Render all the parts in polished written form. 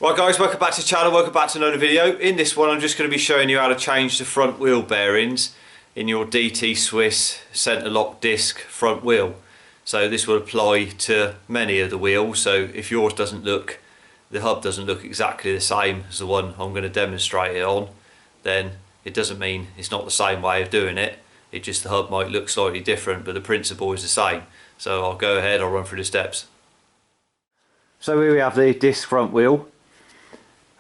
Right guys, welcome back to the channel, welcome back to another video. In this one I'm just going to be showing you how to change the front wheel bearings in your DT Swiss Centerlock disc front wheel. So this will apply to many of the wheels, so if yours doesn't look, the hub doesn't look exactly the same as the one I'm going to demonstrate it on, then it doesn't mean it's not the same way of doing it. It just the hub might look slightly different, but the principle is the same. So I'll go ahead, I'll run through the steps. So here we have the disc front wheel.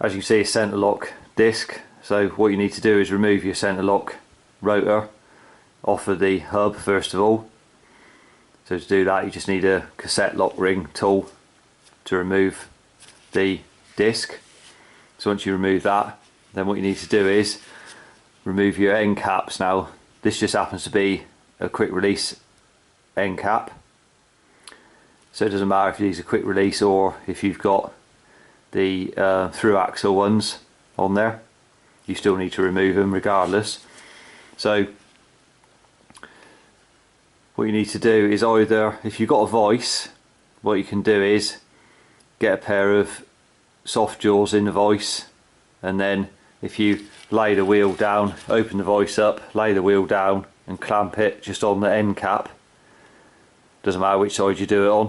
As you can see, a Centerlock disc. So what you need to do is remove your Centerlock rotor off of the hub first of all. So to do that you just need a cassette lock ring tool to remove the disc. So once you remove that, then what you need to do is remove your end caps. Now this just happens to be a quick release end cap, so it doesn't matter if you use a quick release or if you've got the through axle ones on there, you still need to remove them regardless. So what you need to do is, either if you've got a vice, what you can do is get a pair of soft jaws in the vice, and then if you lay the wheel down, open the vice up, lay the wheel down and clamp it just on the end cap, doesn't matter which side you do it on,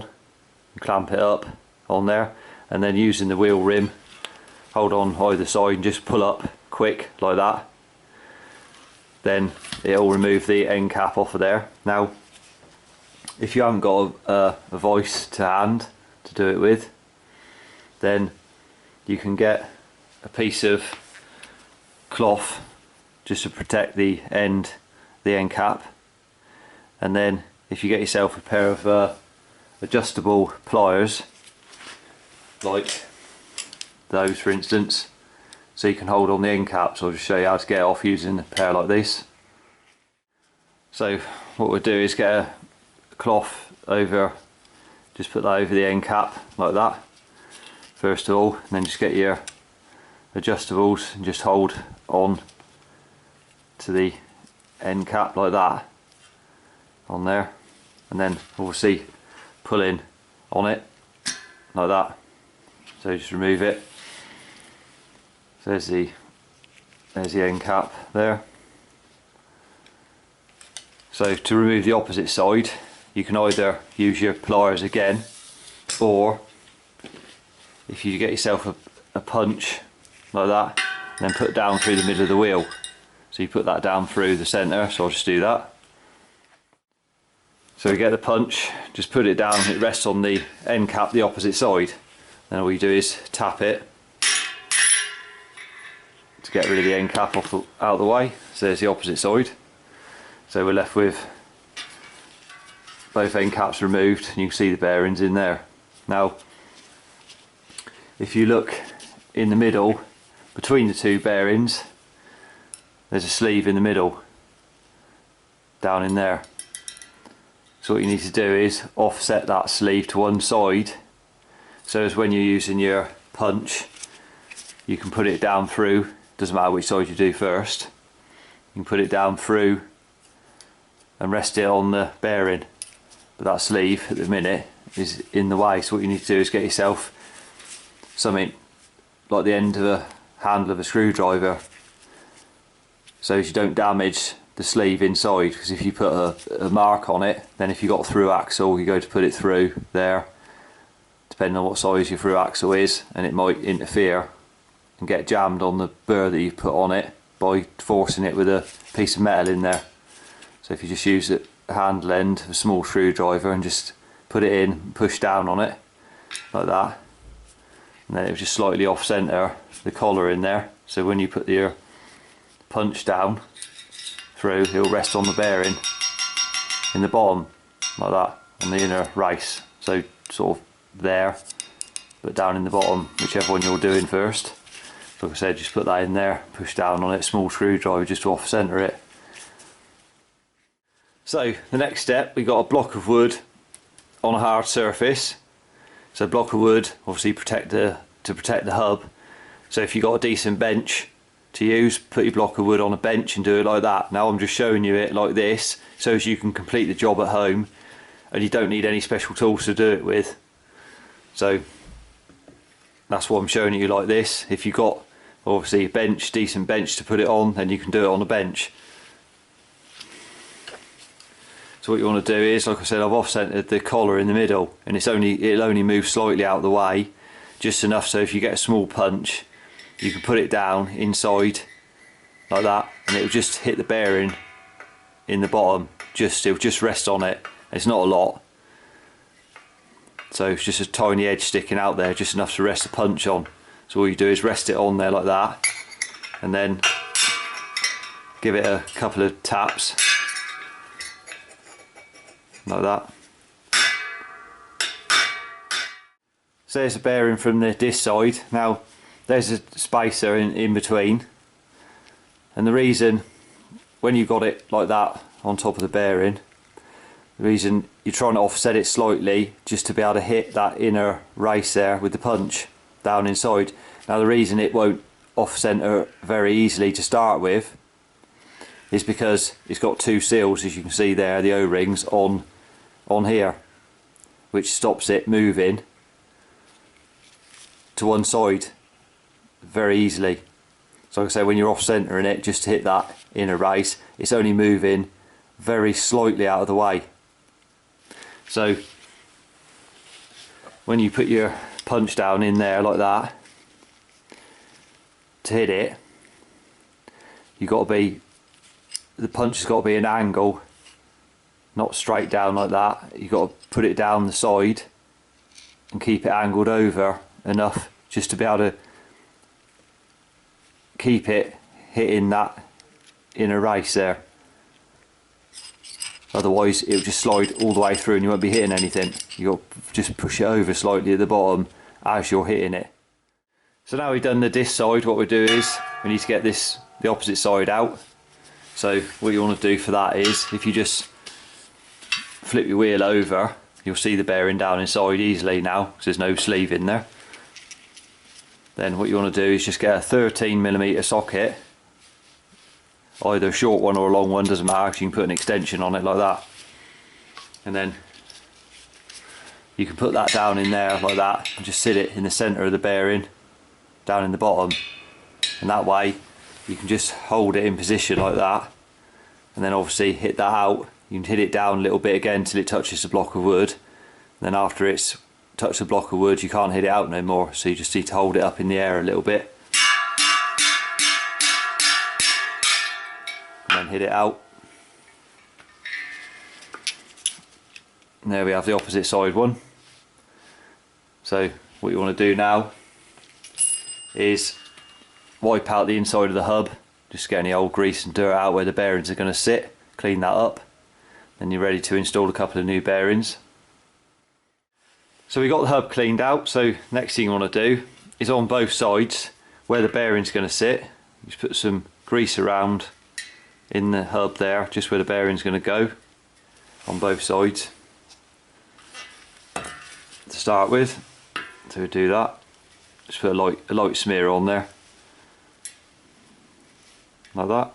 and clamp it up on there, and then using the wheel rim, hold on either side and just pull up quick like that, then it'll remove the end cap off of there. Now if you haven't got a vice to hand to do it with, then you can get a piece of cloth just to protect the end cap, and then if you get yourself a pair of adjustable pliers like those for instance, so you can hold on the end caps. I'll just show you how to get it off using a pair like this. So what we'll do is get a cloth over, just put that over the end cap like that first of all, and then just get your adjustables and just hold on to the end cap like that on there, and then obviously pull in on it like that. So just remove it. So there's the end cap there. So to remove the opposite side, you can either use your pliers again, or if you get yourself a punch like that, and then put down through the middle of the wheel. So you put that down through the centre, so I'll just do that. So you get the punch, just put it down, it rests on the end cap the opposite side. Then all you do is tap it to get rid of the end cap out of the way. So there's the opposite side. So we're left with both end caps removed, and you can see the bearings in there. Now if you look in the middle between the two bearings, there's a sleeve in the middle down in there. So what you need to do is offset that sleeve to one side, so as when you're using your punch you can put it down through, doesn't matter which side you do first, you can put it down through and rest it on the bearing, but that sleeve at the minute is in the way. So what you need to do is get yourself something like the end of a handle of a screwdriver, so as you don't damage the sleeve inside, because if you put a mark on it, then if you got a through axle you go to put it through there, depending on what size your through axle is, and it might interfere and get jammed on the burr that you put on it by forcing it with a piece of metal in there. So if you just use the handle end of a small screwdriver and just put it in and push down on it like that, and then it will just slightly off centre the collar in there, so when you put your punch down through, it will rest on the bearing in the bottom like that, on the inner race, so sort of there but down in the bottom, whichever one you're doing first. So like I said, just put that in there, push down on it, small screwdriver just to off centre it. So the next step, we got a block of wood on a hard surface. So block of wood obviously to protect the hub. So if you've got a decent bench to use, put your block of wood on a bench and do it like that. Now I'm just showing you it like this so as you can complete the job at home and you don't need any special tools to do it with. So that's what I'm showing you like this. If you've got obviously a bench, decent bench to put it on, then you can do it on a bench. So what you want to do is, like I said, I've off-centered the collar in the middle, and it'll only move slightly out of the way, just enough so if you get a small punch you can put it down inside like that, and it'll just hit the bearing in the bottom. It'll just rest on it. It's not a lot, so it's just a tiny edge sticking out there, just enough to rest the punch on. So all you do is rest it on there like that, and then give it a couple of taps like that. So there's a bearing from this side. Now there's a spacer in between, and the reason when you've got it like that on top of the bearing, the reason you're trying to offset it slightly just to be able to hit that inner race there with the punch down inside. Now the reason it won't off center very easily to start with is because it's got two seals, as you can see there, the O-rings on here, which stops it moving to one side very easily. So like I say, when you're off centering it just to hit that inner race, it's only moving very slightly out of the way. So when you put your punch down in there like that to hit it, the punch has got to be an angle, not straight down like that. You've got to put it down the side and keep it angled over enough just to be able to keep it hitting that inner race there. Otherwise it'll just slide all the way through and you won't be hitting anything. You've got to just push it over slightly at the bottom as you're hitting it. So now we've done this side, what we do is we need to get the opposite side out. So what you want to do for that is, if you just flip your wheel over, you'll see the bearing down inside easily now because there's no sleeve in there. Then what you want to do is just get a 13mm socket, either a short one or a long one, doesn't matter, you can put an extension on it like that, and then you can put that down in there like that and just sit it in the centre of the bearing down in the bottom, and that way you can just hold it in position like that, and then obviously hit that out. You can hit it down a little bit again till it touches the block of wood, and then after it's touched the block of wood you can't hit it out no more, so you just need to hold it up in the air a little bit and then hit it out. And there we have the opposite side one. So what you want to do now is wipe out the inside of the hub, just get any old grease and dirt out where the bearings are going to sit, clean that up, then you're ready to install a couple of new bearings. So we got the hub cleaned out, so next thing you want to do is on both sides where the bearing's going to sit, just put some grease around in the hub there, just where the bearing's going to go on both sides to start with. So we do that, just put a light smear on there like that.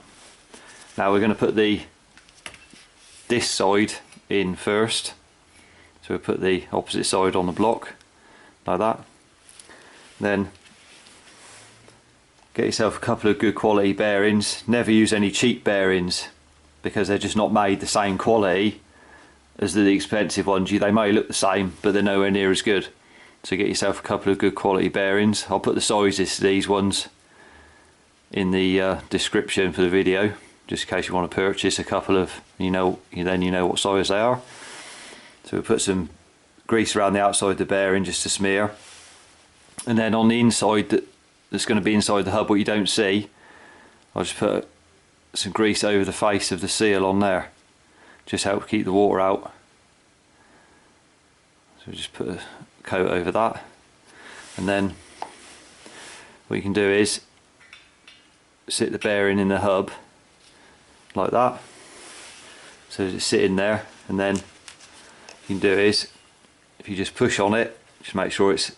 Now we're going to put this side in first, so we'll put the opposite side on the block like that. Then get yourself a couple of good quality bearings. Never use any cheap bearings because they're just not made the same quality as the expensive ones. They may look the same but they're nowhere near as good. So get yourself a couple of good quality bearings. I'll put the sizes to these ones in the description for the video, just in case you want to purchase a couple of, then you know what size they are. So we'll put some grease around the outside of the bearing just to smear, and then on the inside that's going to be inside the hub, what you don't see, I'll just put some grease over the face of the seal on there, just help keep the water out. So just put a coat over that, and then what you can do is sit the bearing in the hub like that, so it's sitting there, and then you can do is, if you just push on it, just make sure it's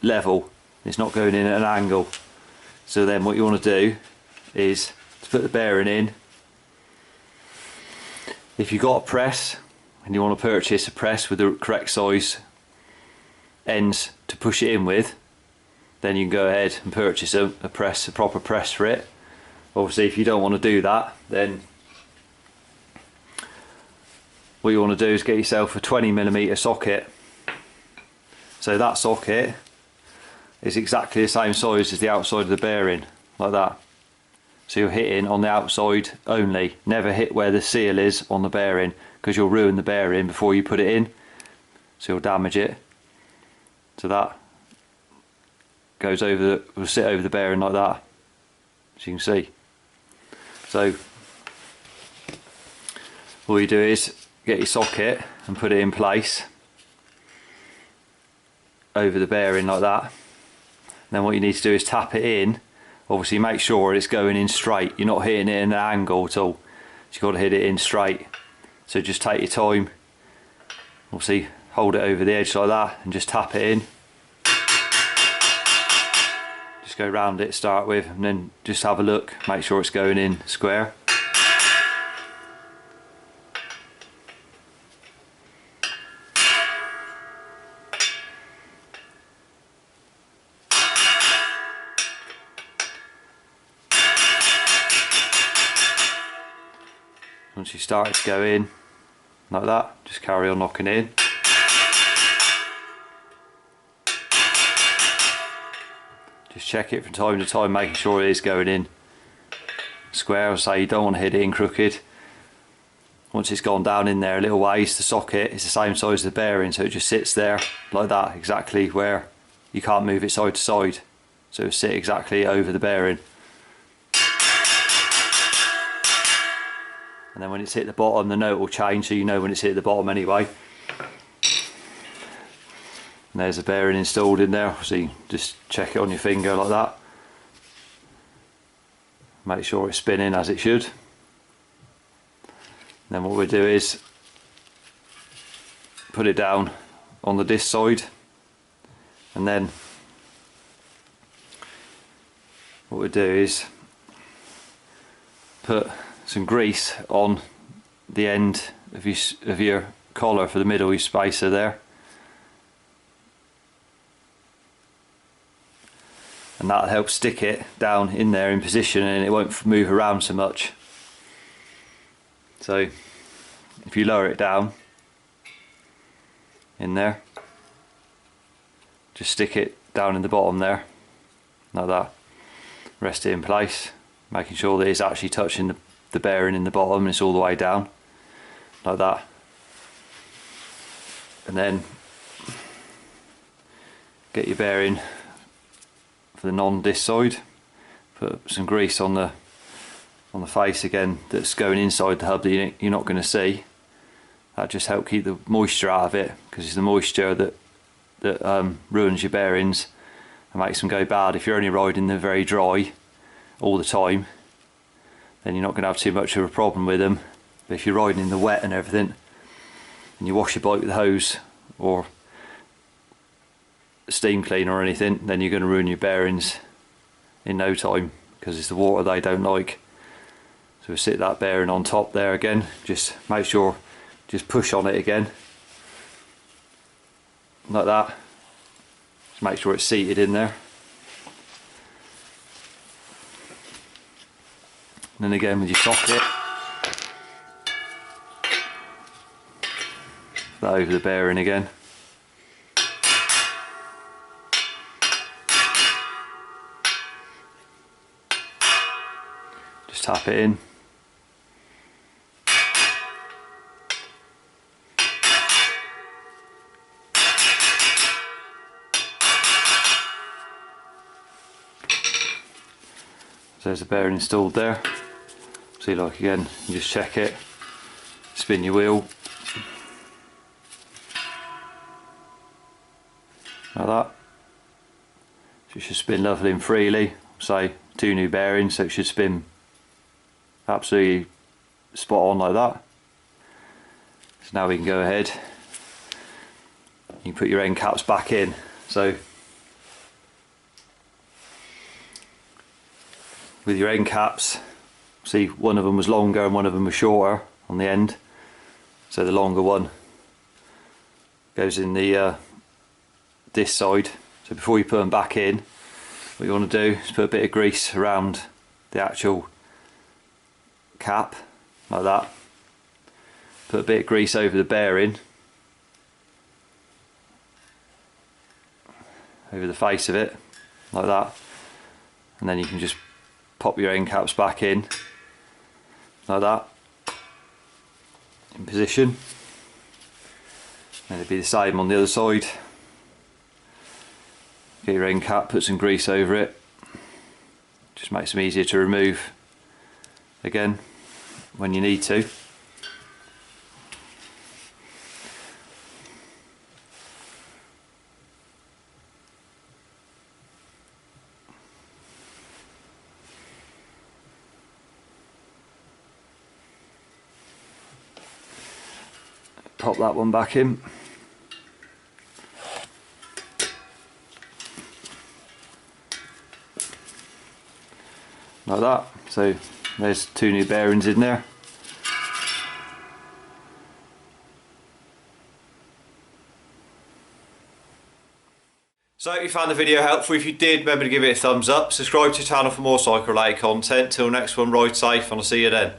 level, it's not going in at an angle. So then what you want to do is to put the bearing in. If you've got a press and you want to purchase a press with the correct size ends to push it in with, then you can go ahead and purchase a proper press for it. Obviously if you don't want to do that, then what you want to do is get yourself a 20mm socket. So that socket is exactly the same size as the outside of the bearing, like that. So you're hitting on the outside only, never hit where the seal is on the bearing, because you'll ruin the bearing before you put it in, so you'll damage it. So that goes over will sit over the bearing like that, as you can see. So all you do is get your socket and put it in place over the bearing like that. And then what you need to do is tap it in. Obviously make sure it's going in straight, you're not hitting it in an angle at all, so you've got to hit it in straight. So just take your time, obviously hold it over the edge like that and just tap it in. Just go round it to start with, and then just have a look, make sure it's going in square. Once you start it to go in like that, just carry on knocking it in. Just check it from time to time, making sure it is going in square. So you don't want to hit it in crooked. Once it's gone down in there a little ways, the socket is the same size as the bearing, so it just sits there like that, exactly where you can't move it side to side. So it'll sit exactly over the bearing. And then when it's hit the bottom, the note will change, so you know when it's hit the bottom anyway. And there's the bearing installed in there, so you just check it on your finger like that. Make sure it's spinning as it should. And then what we do is put it down on the disc side, and then what we do is put some grease on the end of your collar for the middle, your spacer there, and that'll help stick it down in there in position, and it won't move around so much. So if you lower it down in there, just stick it down in the bottom there like that, rest it in place, making sure that it's actually touching the bearing in the bottom and it's all the way down like that. And then get your bearing for the non-disc side, put some grease on the face again that's going inside the hub that you're not going to see. That just helps keep the moisture out of it, because it's the moisture that ruins your bearings and makes them go bad. If you're only riding them very dry all the time, then you're not going to have too much of a problem with them. But if you're riding in the wet and everything, and you wash your bike with a hose or a steam cleaner or anything, then you're going to ruin your bearings in no time, because it's the water they don't like. So we'll sit that bearing on top there again, just make sure, just push on it again like that, just make sure it's seated in there. And then again with your socket, that over the bearing again. Just tap it in. So there's the bearing installed there. See, like again, you just check it, spin your wheel like that. So it should spin lovely and freely. Say 2 new bearings, so it should spin absolutely spot on like that. So now we can go ahead, you can put your end caps back in. So with your end caps, see, one of them was longer and one of them was shorter on the end, so the longer one goes in the disc side, So before you put them back in, what you want to do is put a bit of grease around the actual cap, like that. Put a bit of grease over the bearing, over the face of it, like that, and then you can just pop your end caps back in, like that, in position. And it'll be the same on the other side. Get your end cap, put some grease over it, just makes them easier to remove again when you need to. Pop that one back in. Like that. So there's 2 new bearings in there. So if you found the video helpful, if you did, remember to give it a thumbs up, subscribe to the channel for more cycle related content. Till next one, ride safe and I'll see you then.